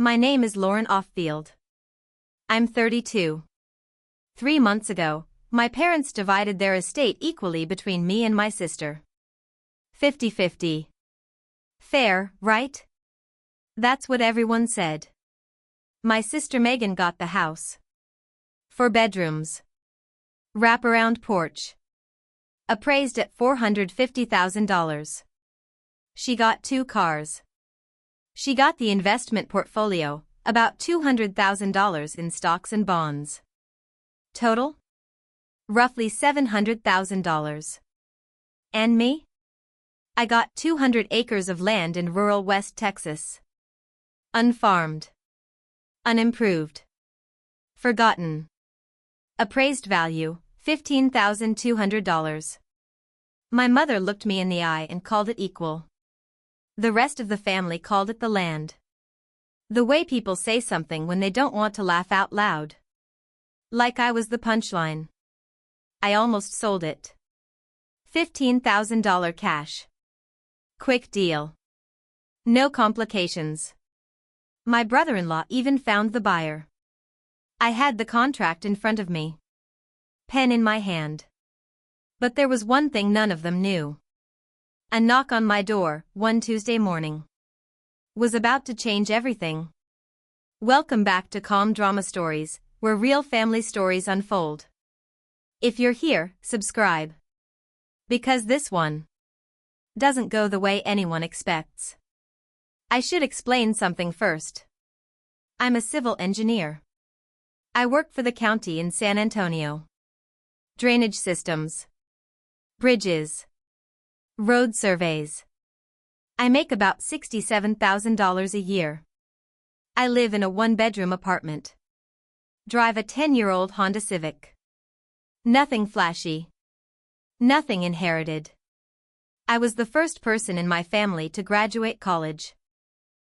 My name is Lauren Offield. I'm 32. 3 months ago, my parents divided their estate equally between me and my sister. 50-50. Fair, right? That's what everyone said. My sister Megan got the house. 4 bedrooms. Wraparound porch. Appraised at $450,000. She got 2 cars. She got the investment portfolio, about $200,000 in stocks and bonds. Total? Roughly $700,000. And me? I got 200 acres of land in rural West Texas. Unfarmed. Unimproved. Forgotten. Appraised value, $15,200. My mother looked me in the eye and called it equal. The rest of the family called it the land. The way people say something when they don't want to laugh out loud. Like I was the punchline. I almost sold it. $15,000 cash. Quick deal. No complications. My brother-in-law even found the buyer. I had the contract in front of me. Pen in my hand. But there was one thing none of them knew. A knock on my door, one Tuesday morning, was about to change everything. Welcome back to Calm Drama Stories, where real family stories unfold. If you're here, subscribe. Because this one doesn't go the way anyone expects. I should explain something first. I'm a civil engineer. I work for the county in San Antonio. Drainage systems. Bridges. Road surveys. I make about $67,000 a year. I live in a 1-bedroom apartment. Drive a 10-year-old Honda Civic. Nothing flashy. Nothing inherited. I was the first person in my family to graduate college.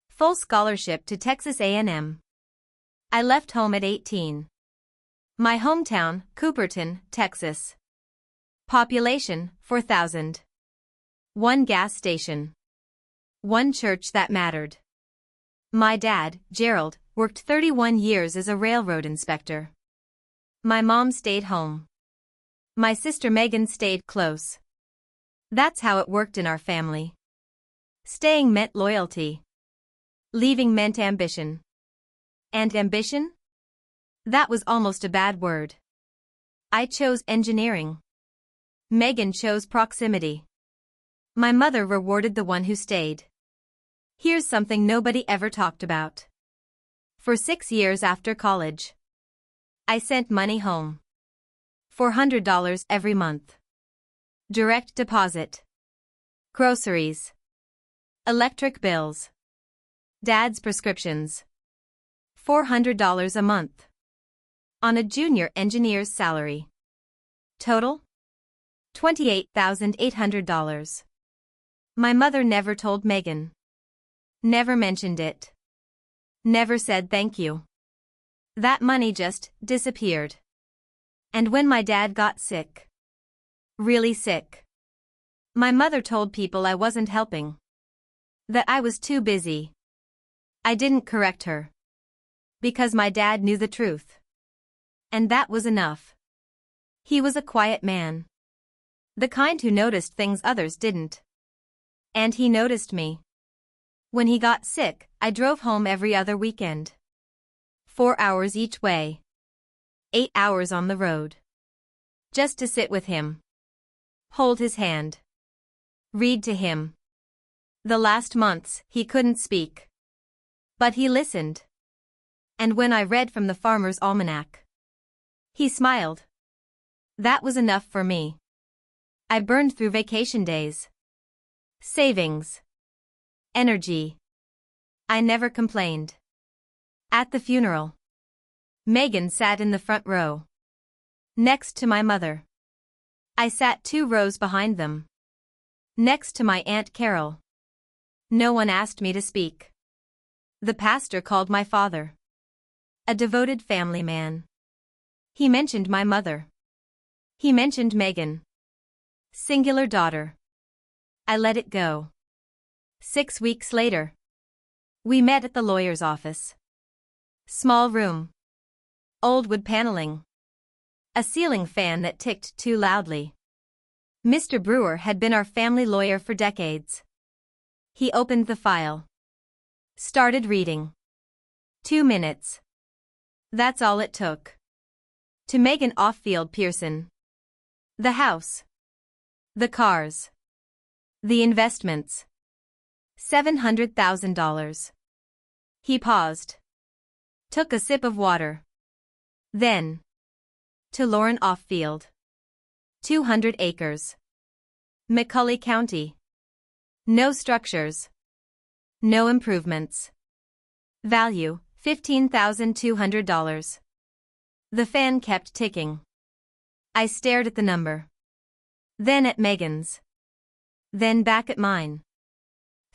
Full scholarship to Texas A&M. I left home at 18. My hometown, Cooperton, Texas. Population, 4,000. 1 gas station. 1 church that mattered. My dad, Gerald, worked 31 years as a railroad inspector. My mom stayed home. My sister Megan stayed close. That's how it worked in our family. Staying meant loyalty. Leaving meant ambition. And ambition? That was almost a bad word. I chose engineering. Megan chose proximity. My mother rewarded the one who stayed. Here's something nobody ever talked about. For 6 years after college, I sent money home. $400 every month. Direct deposit. Groceries. Electric bills. Dad's prescriptions. $400 a month. On a junior engineer's salary. Total? $28,800. My mother never told Megan. Never mentioned it. Never said thank you. That money just disappeared. And when my dad got sick, really sick, my mother told people I wasn't helping. That I was too busy. I didn't correct her. Because my dad knew the truth. And that was enough. He was a quiet man. The kind who noticed things others didn't. And he noticed me. When he got sick, I drove home every other weekend. 4 hours each way. 8 hours on the road. Just to sit with him. Hold his hand. Read to him. The last months, he couldn't speak. But he listened. And when I read from the Farmer's Almanac, he smiled. That was enough for me. I burned through vacation days. Savings. Energy. I never complained. At the funeral, Megan sat in the front row. Next to my mother. I sat 2 rows behind them. Next to my Aunt Carol. No one asked me to speak. The pastor called my father. A devoted family man. He mentioned my mother. He mentioned Megan. Singular daughter. I let it go. 6 weeks later. We met at the lawyer's office. Small room. Old wood paneling. A ceiling fan that ticked too loudly. Mr. Brewer had been our family lawyer for decades. He opened the file. Started reading. 2 minutes. That's all it took. To Megan Off-Field Pearson. The house. The cars. The investments. $700,000. He paused. Took a sip of water. Then. To Lauren Off-Field. 200 acres. McCully County. No structures. No improvements. Value, $15,200. The fan kept ticking. I stared at the number. Then at Megan's. Then back at mine.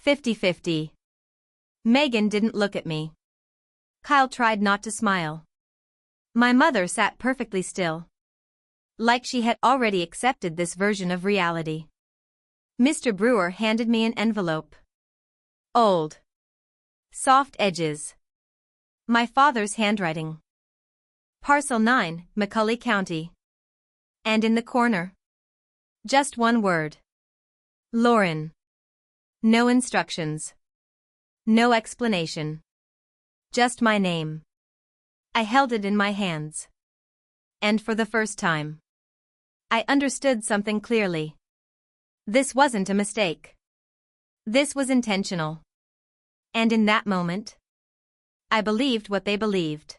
50-50. Megan didn't look at me. Kyle tried not to smile. My mother sat perfectly still. Like she had already accepted this version of reality. Mr. Brewer handed me an envelope. Old. Soft edges. My father's handwriting. Parcel 9, McCully County. And in the corner. Just one word. Lauren. No instructions. No explanation. Just my name. I held it in my hands. And for the first time, I understood something clearly. This wasn't a mistake. This was intentional. And in that moment, I believed what they believed.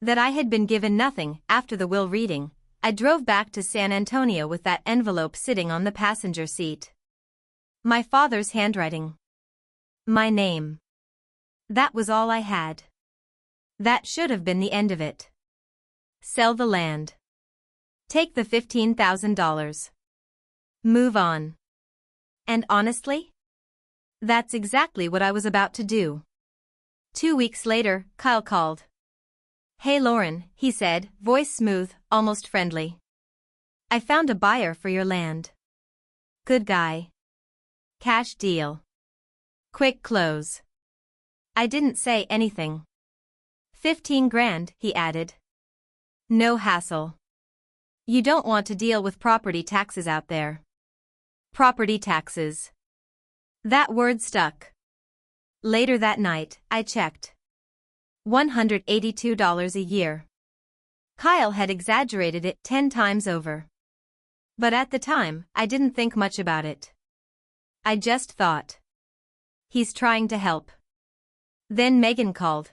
That I had been given nothing. After the will reading, I drove back to San Antonio with that envelope sitting on the passenger seat. My father's handwriting. My name. That was all I had. That should have been the end of it. Sell the land. Take the $15,000. Move on. And honestly? That's exactly what I was about to do. 2 weeks later, Kyle called. Hey Lauren, he said, voice smooth, almost friendly. I found a buyer for your land. Good guy. Cash deal. Quick close. I didn't say anything. 15 grand, he added. No hassle. You don't want to deal with property taxes out there. Property taxes. That word stuck. Later that night, I checked. $182 a year. Kyle had exaggerated it 10 times over. But at the time, I didn't think much about it. I just thought. He's trying to help. Then Megan called.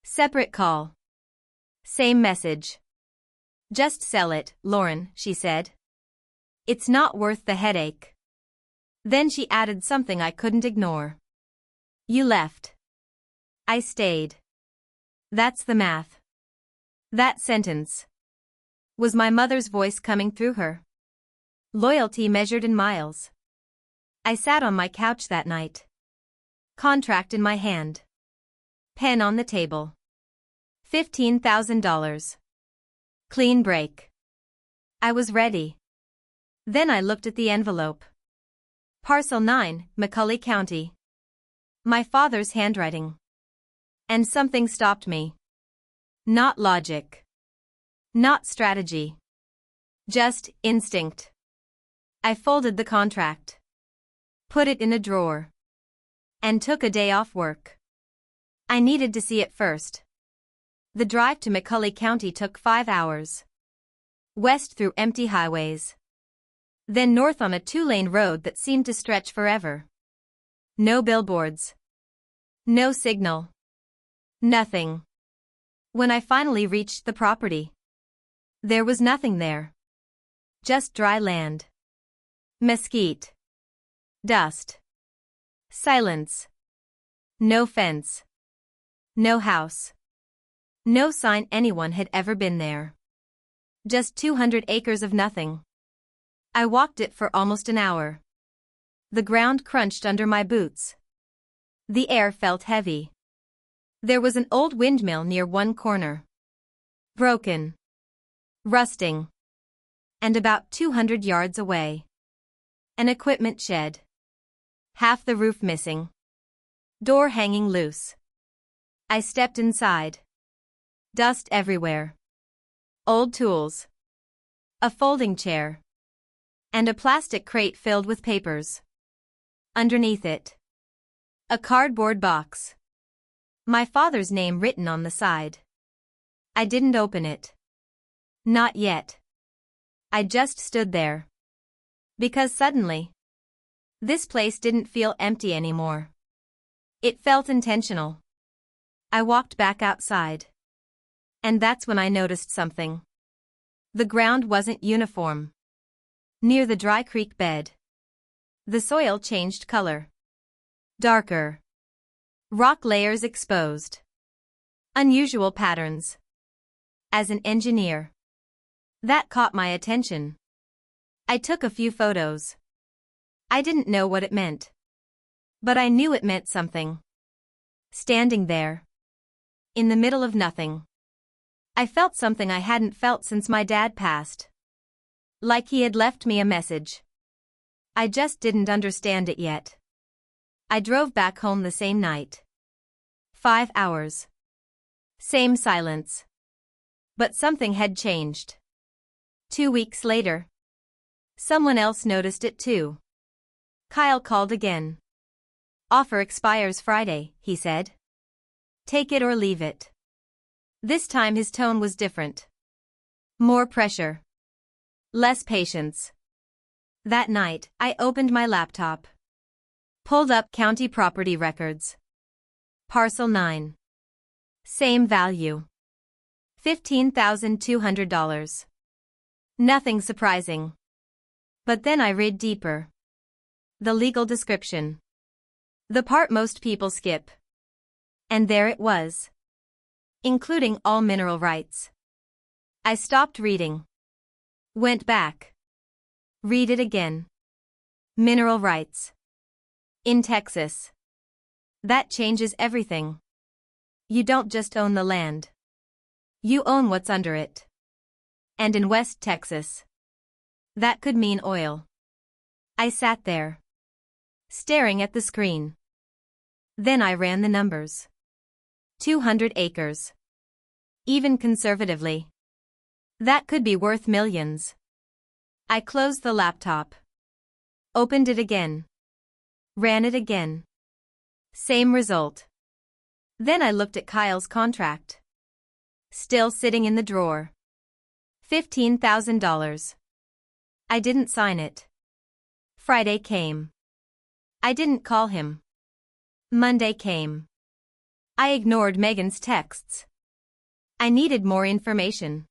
Separate call. Same message. Just sell it, Lauren, she said. It's not worth the headache. Then she added something I couldn't ignore. You left. I stayed. That's the math. That sentence. Was my mother's voice coming through her? Loyalty measured in miles. I sat on my couch that night. Contract in my hand. Pen on the table. $15,000. Clean break. I was ready. Then I looked at the envelope. Parcel 9, McCully County. My father's handwriting. And something stopped me. Not logic. Not strategy. Just instinct. I folded the contract. Put it in a drawer. And took a day off work. I needed to see it first. The drive to McCully County took 5 hours. West through empty highways. Then north on a 2-lane road that seemed to stretch forever. No billboards. No signal. Nothing. When I finally reached the property, there was nothing there. Just dry land. Mesquite. Dust. Silence. No fence. No house. No sign anyone had ever been there. Just 200 acres of nothing. I walked it for almost an hour. The ground crunched under my boots. The air felt heavy. There was an old windmill near one corner. Broken. Rusting. And about 200 yards away, an equipment shed. Half the roof missing. Door hanging loose. I stepped inside. Dust everywhere. Old tools. A folding chair. And a plastic crate filled with papers. Underneath it, a cardboard box. My father's name written on the side. I didn't open it. Not yet. I just stood there. Because suddenly, this place didn't feel empty anymore. It felt intentional. I walked back outside. And that's when I noticed something. The ground wasn't uniform. Near the dry creek bed, the soil changed color. Darker. Rock layers exposed. Unusual patterns. As an engineer, that caught my attention. I took a few photos. I didn't know what it meant. But I knew it meant something. Standing there, in the middle of nothing, I felt something I hadn't felt since my dad passed. Like he had left me a message. I just didn't understand it yet. I drove back home the same night. 5 hours. Same silence. But something had changed. 2 weeks later, someone else noticed it too. Kyle called again. Offer expires Friday, he said. Take it or leave it. This time his tone was different. More pressure. Less patience. That night, I opened my laptop. Pulled up county property records. Parcel 9. Same value. $15,200. Nothing surprising. But then I read deeper. The legal description. The part most people skip. And there it was. Including all mineral rights. I stopped reading. Went back. Read it again. Mineral rights. In Texas. That changes everything. You don't just own the land. You own what's under it. And in West Texas, that could mean oil. I sat there, staring at the screen. Then I ran the numbers. 200 acres. Even conservatively, that could be worth millions. I closed the laptop. Opened it again. Ran it again. Same result. Then I looked at Kyle's contract. Still sitting in the drawer. $15,000. I didn't sign it. Friday came. I didn't call him. Monday came. I ignored Megan's texts. I needed more information.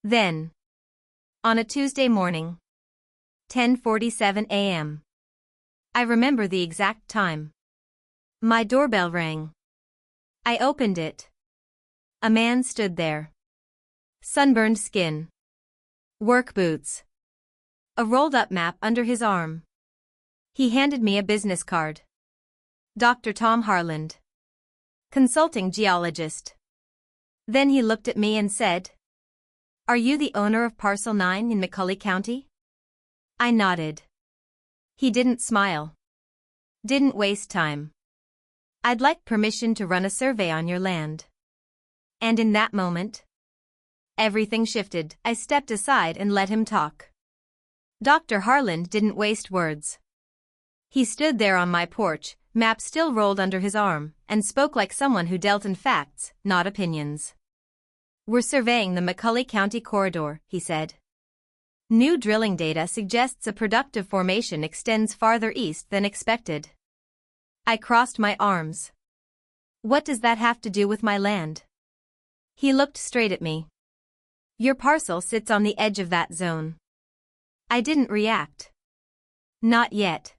Then, on a Tuesday morning, 10:47 a.m. I remember the exact time. My doorbell rang. I opened it. A man stood there. Sunburned skin. Work boots. A rolled-up map under his arm. He handed me a business card. Dr. Tom Harland. Consulting geologist. Then he looked at me and said, "Are you the owner of Parcel 9 in McCully County?" I nodded. He didn't smile. Didn't waste time. "I'd like permission to run a survey on your land." And in that moment, everything shifted. I stepped aside and let him talk. Dr. Harland didn't waste words. He stood there on my porch, map still rolled under his arm, and spoke like someone who dealt in facts, not opinions. "We're surveying the McCully County corridor," he said. "New drilling data suggests a productive formation extends farther east than expected." I crossed my arms. "What does that have to do with my land?" He looked straight at me. "Your parcel sits on the edge of that zone." I didn't react. "Not yet."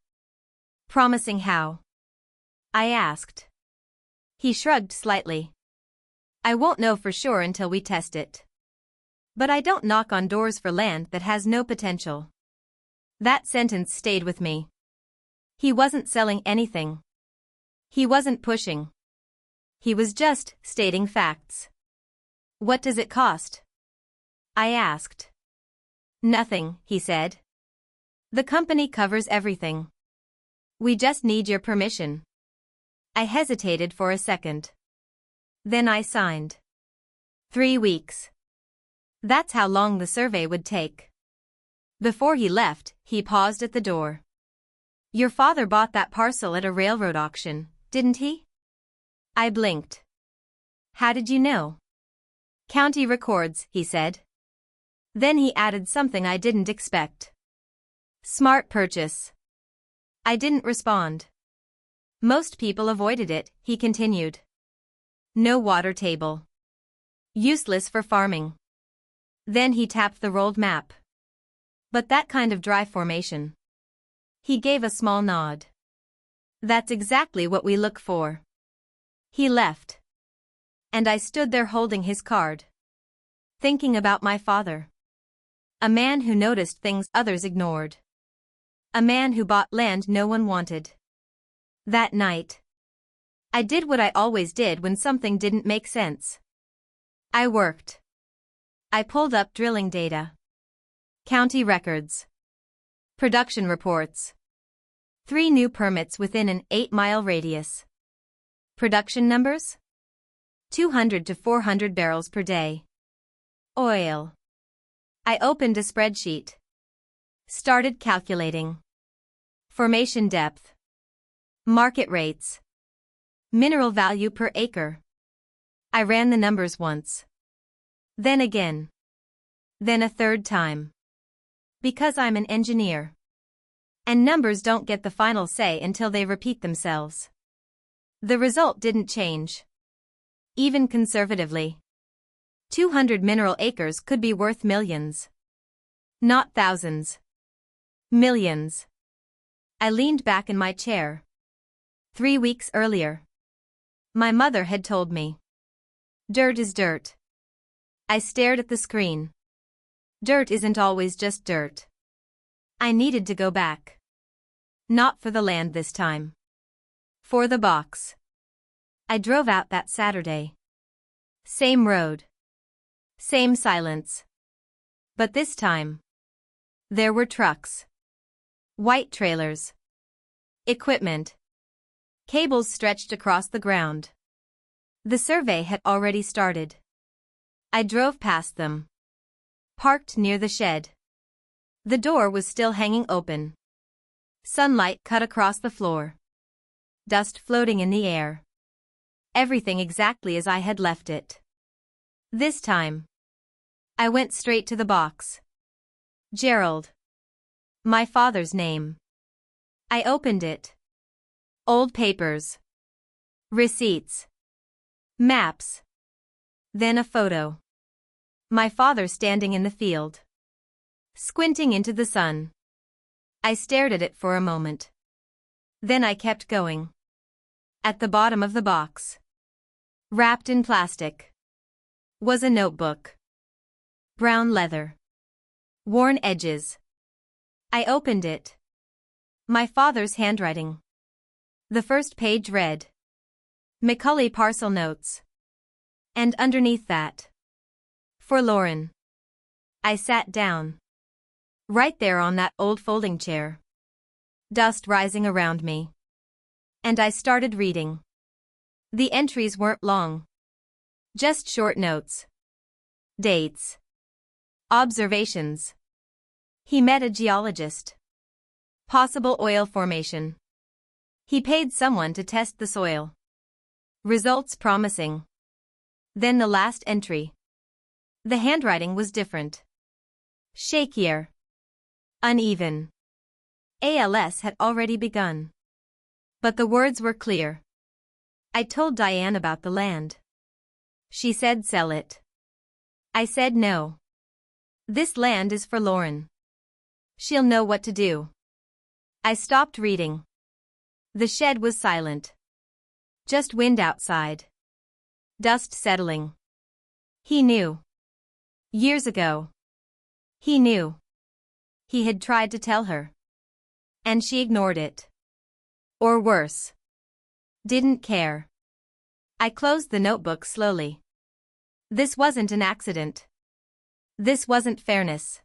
"Promising how?" I asked. He shrugged slightly. "I won't know for sure until we test it. But I don't knock on doors for land that has no potential." That sentence stayed with me. He wasn't selling anything. He wasn't pushing. He was just stating facts. "What does it cost?" I asked. "Nothing," he said. "The company covers everything. We just need your permission." I hesitated for a second. Then I signed. 3 weeks. That's how long the survey would take. Before he left, he paused at the door. Your father bought that parcel at a railroad auction, didn't he? I blinked. How did you know? County records, he said. Then he added something I didn't expect. Smart purchase. I didn't respond. Most people avoided it, he continued. No water table. Useless for farming. Then he tapped the rolled map. But that kind of dry formation. He gave a small nod. That's exactly what we look for. He left. And I stood there holding his card. Thinking about my father. A man who noticed things others ignored. A man who bought land no one wanted. That night, I did what I always did when something didn't make sense. I worked. I pulled up drilling data. County records. Production reports. 3 new permits within an 8-mile radius. Production numbers? 200 to 400 barrels per day. Oil. I opened a spreadsheet. Started calculating. Formation depth. Market rates. Mineral value per acre. I ran the numbers once. Then again. Then a third time. Because I'm an engineer. And numbers don't get the final say until they repeat themselves. The result didn't change. Even conservatively. 200 mineral acres could be worth millions. Not thousands. Millions. I leaned back in my chair. 3 weeks earlier. My mother had told me. Dirt is dirt. I stared at the screen. Dirt isn't always just dirt. I needed to go back. Not for the land this time. For the box. I drove out that Saturday. Same road. Same silence. But this time. There were trucks. White trailers. Equipment. Cables stretched across the ground. The survey had already started. I drove past them. Parked near the shed. The door was still hanging open. Sunlight cut across the floor. Dust floating in the air. Everything exactly as I had left it. This time. I went straight to the box. Gerald. My father's name. I opened it. Old papers. Receipts. Maps. Then a photo. My father standing in the field. Squinting into the sun. I stared at it for a moment. Then I kept going. At the bottom of the box. Wrapped in plastic. Was a notebook. Brown leather. Worn edges. I opened it. My father's handwriting. The first page read. McCulley parcel notes. And underneath that. For Lauren. I sat down. Right there on that old folding chair. Dust rising around me. And I started reading. The entries weren't long. Just short notes. Dates. Observations. He met a geologist. Possible oil formation. He paid someone to test the soil. Results promising. Then the last entry. The handwriting was different. Shakier. Uneven. ALS had already begun. But the words were clear. I told Diane about the land. She said sell it. I said no. This land is for Lauren. She'll know what to do. I stopped reading. The shed was silent. Just wind outside. Dust settling. He knew. Years ago. He knew. He had tried to tell her. And she ignored it. Or worse. Didn't care. I closed the notebook slowly. This wasn't an accident. This wasn't fairness.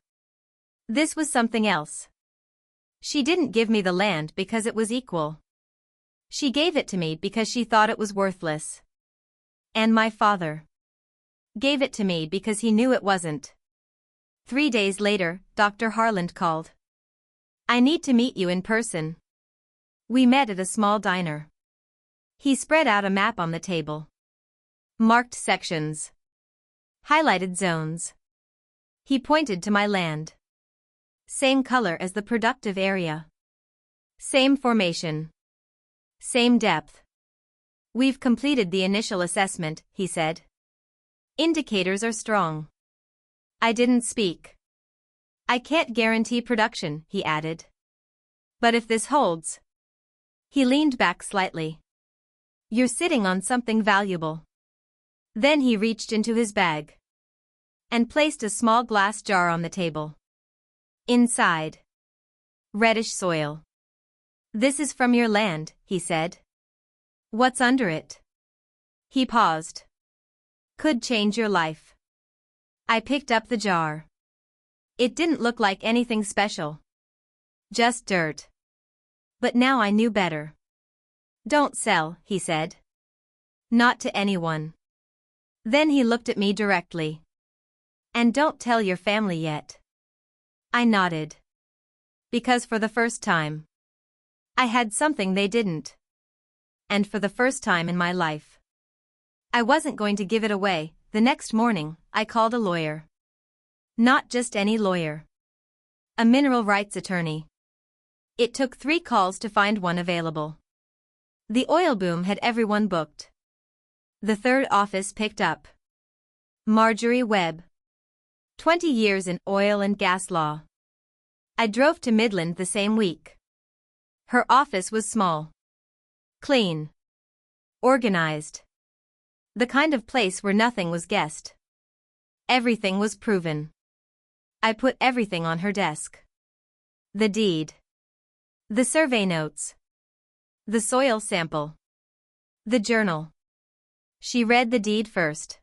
This was something else. She didn't give me the land because it was equal. She gave it to me because she thought it was worthless. And my father gave it to me because he knew it wasn't. 3 days later, Dr. Harland called. I need to meet you in person. We met at a small diner. He spread out a map on the table. Marked sections. Highlighted zones. He pointed to my land. Same color as the productive area. Same formation. Same depth. We've completed the initial assessment, he said. Indicators are strong. I didn't speak. I can't guarantee production, he added. But if this holds. He leaned back slightly. You're sitting on something valuable. Then he reached into his bag and placed a small glass jar on the table. Inside. Reddish soil. This is from your land, he said. What's under it? He paused. Could change your life. I picked up the jar. It didn't look like anything special. Just dirt. But now I knew better. Don't sell, he said. Not to anyone. Then he looked at me directly. And don't tell your family yet. I nodded. Because for the first time, I had something they didn't. And for the first time in my life, I wasn't going to give it away. The next morning, I called a lawyer. Not just any lawyer. A mineral rights attorney. It took 3 calls to find one available. The oil boom had everyone booked. The third office picked up. Marjorie Webb. 20 years in oil and gas law. I drove to Midland the same week. Her office was small. Clean. Organized. The kind of place where nothing was guessed. Everything was proven. I put everything on her desk. The deed. The survey notes. The soil sample. The journal. She read the deed first.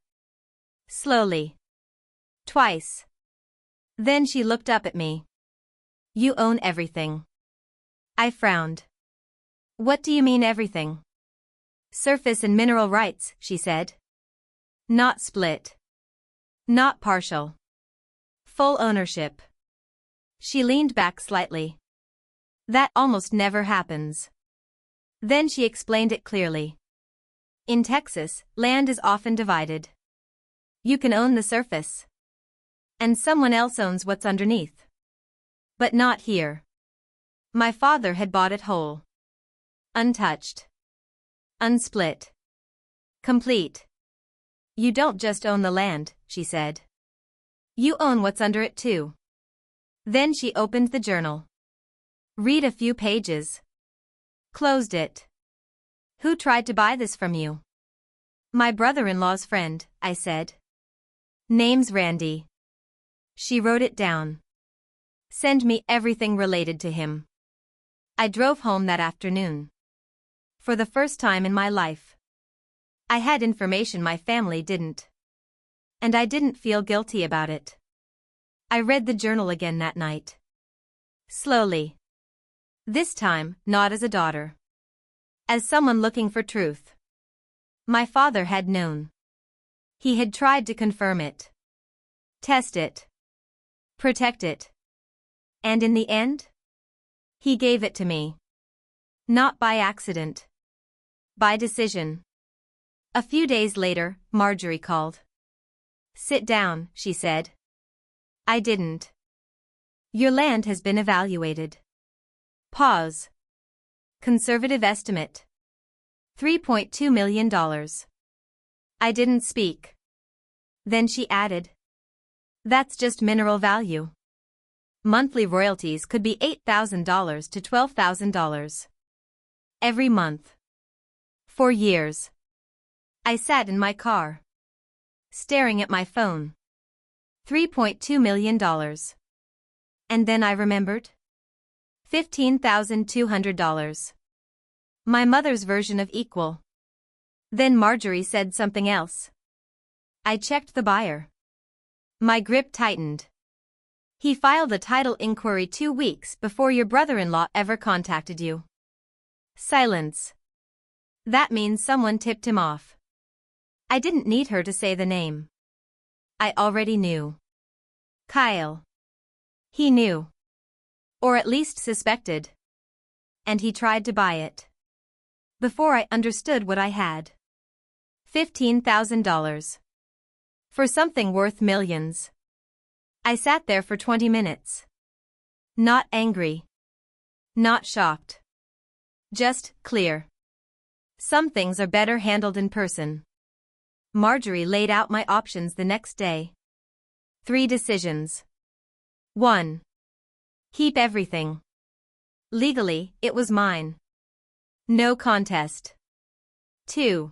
Slowly. Twice. Then she looked up at me. You own everything. I frowned. What do you mean everything? Surface and mineral rights, she said. Not split. Not partial. Full ownership. She leaned back slightly. That almost never happens. Then she explained it clearly. In Texas, land is often divided. You can own the surface. And someone else owns what's underneath. But not here. My father had bought it whole. Untouched. Unsplit. Complete. You don't just own the land, she said. You own what's under it too. Then she opened the journal. Read a few pages. Closed it. Who tried to buy this from you? My brother-in-law's friend, I said. Name's Randy. She wrote it down. Send me everything related to him. I drove home that afternoon. For the first time in my life, I had information my family didn't. And I didn't feel guilty about it. I read the journal again that night. Slowly. This time, not as a daughter. As someone looking for truth. My father had known. He had tried to confirm it. Test it. Protect it. And in the end? He gave it to me. Not by accident. By decision. A few days later, Marjorie called. Sit down, she said. I didn't. Your land has been evaluated. Pause. Conservative estimate. $3.2 million. I didn't speak. Then she added. That's just mineral value. Monthly royalties could be $8,000 to $12,000. Every month. For years. I sat in my car. Staring at my phone. $3.2 million. And then I remembered. $15,200. My mother's version of equal. Then Marjorie said something else. I checked the buyer. My grip tightened. He filed a title inquiry 2 weeks before your brother-in-law ever contacted you. Silence. That means someone tipped him off. I didn't need her to say the name. I already knew. Kyle. He knew. Or at least suspected. And he tried to buy it. Before I understood what I had. $15,000. For something worth millions. I sat there for 20 minutes. Not angry. Not shocked. Just clear. Some things are better handled in person. Marjorie laid out my options the next day. 3 decisions. 1. Keep everything. Legally, it was mine. No contest. 2.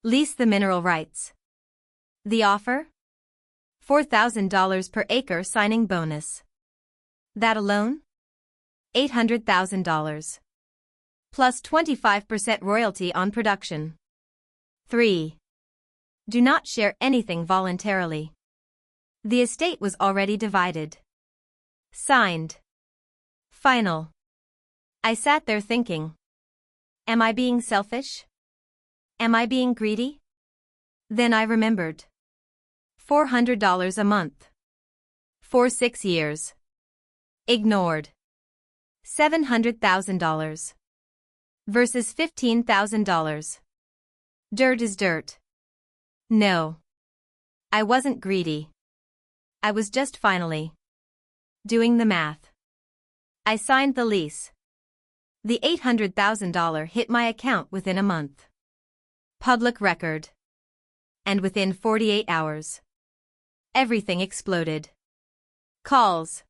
Lease the mineral rights. The offer? $4,000 per acre signing bonus. That alone? $800,000. Plus 25% royalty on production. 3. Do not share anything voluntarily. The estate was already divided. Signed. Final. I sat there thinking. Am I being selfish? Am I being greedy? Then I remembered. $400 a month. For 6 years. Ignored. $700,000. Versus $15,000. Dirt is dirt. No. I wasn't greedy. I was just finally doing the math. I signed the lease. The $800,000 hit my account within a month. Public record. And within 48 hours. Everything exploded. Calls.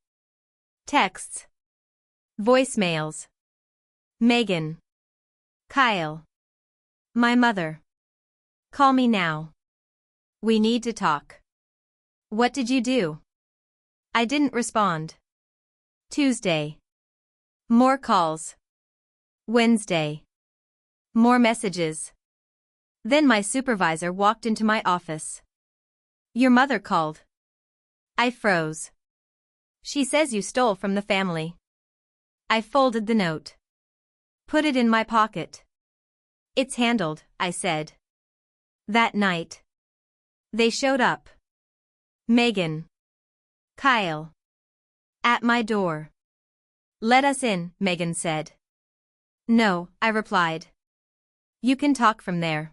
Texts. Voicemails. Megan. Kyle. My mother. Call me now. We need to talk. What did you do? I didn't respond. Tuesday. More calls. Wednesday. More messages. Then my supervisor walked into my office. Your mother called. I froze. She says you stole from the family. I folded the note. Put it in my pocket. It's handled, I said. That night. They showed up. Megan. Kyle. At my door. Let us in, Megan said. No, I replied. You can talk from there.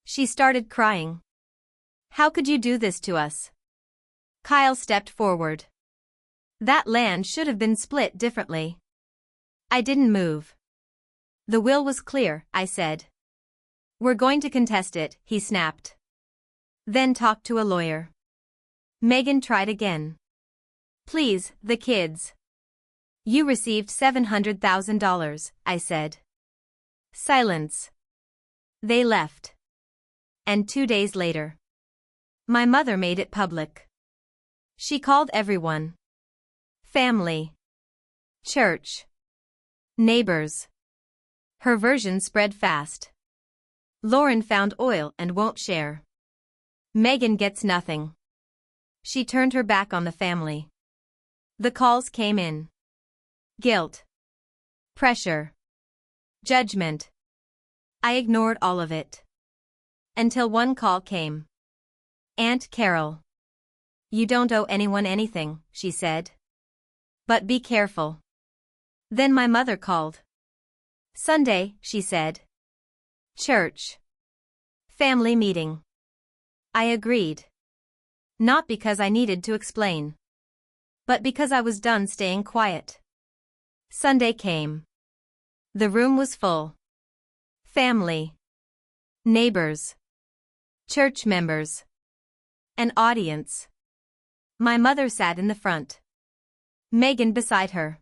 She started crying. How could you do this to us? Kyle stepped forward. That land should have been split differently. I didn't move. The will was clear, I said. We're going to contest it, he snapped. Then talk to a lawyer. Megan tried again. Please, the kids. You received $700,000, I said. Silence. They left. And 2 days later. My mother made it public. She called everyone. Family. Church. Neighbors. Her version spread fast. Lauren found oil and won't share. Megan gets nothing. She turned her back on the family. The calls came in. Guilt. Pressure. Judgment. I ignored all of it. Until one call came. Aunt Carol. You don't owe anyone anything, she said. But be careful. Then my mother called. Sunday, she said. Church. Family meeting. I agreed. Not because I needed to explain. But because I was done staying quiet. Sunday came. The room was full. Family. Neighbors. Church members. An audience. My mother sat in the front. Megan beside her.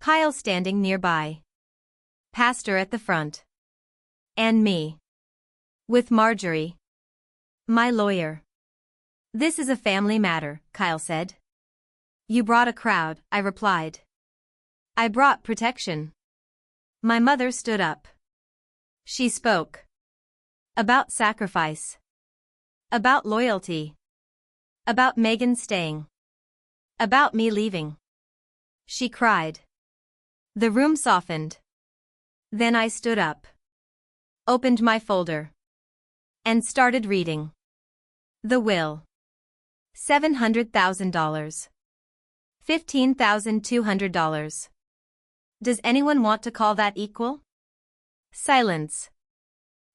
Kyle standing nearby. Pastor at the front. And me. With Marjorie. My lawyer. This is a family matter, Kyle said. You brought a crowd, I replied. I brought protection. My mother stood up. She spoke. About sacrifice. About loyalty. About Megan staying. About me leaving. She cried. The room softened. Then I stood up. Opened my folder. And started reading. The will. $700,000. $15,200. Does anyone want to call that equal? Silence.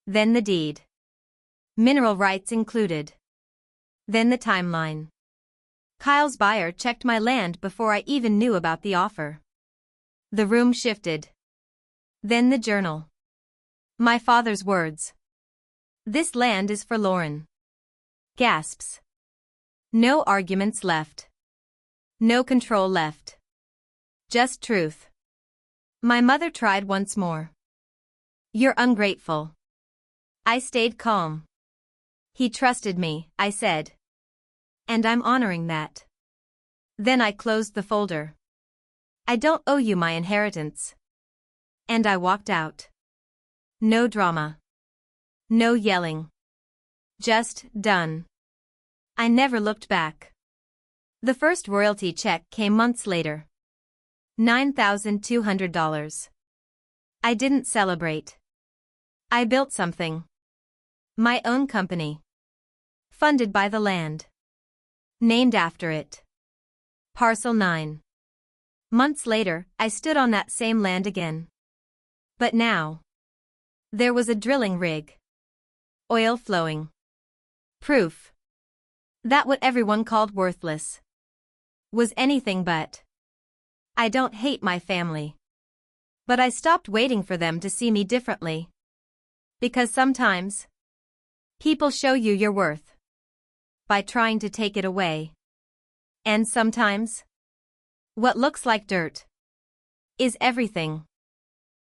Then the deed. Mineral rights included. Then the timeline. Kyle's buyer checked my land before I even knew about the offer. The room shifted. Then the journal. My father's words. This land is for Lauren. Gasps. No arguments left. No control left. Just truth. My mother tried once more. You're ungrateful. I stayed calm. He trusted me, I said. And I'm honoring that. Then I closed the folder. I don't owe you my inheritance. And I walked out. No drama. No yelling. Just done. I never looked back. The first royalty check came months later. $9,200. I didn't celebrate. I built something. My own company. Funded by the land. Named after it. Parcel 9. Months later, I stood on that same land again. But now. There was a drilling rig. Oil flowing. Proof. That what everyone called worthless. Was anything but. I don't hate my family. But I stopped waiting for them to see me differently. Because sometimes. People show you your worth. By trying to take it away. And sometimes. What looks like dirt. Is everything.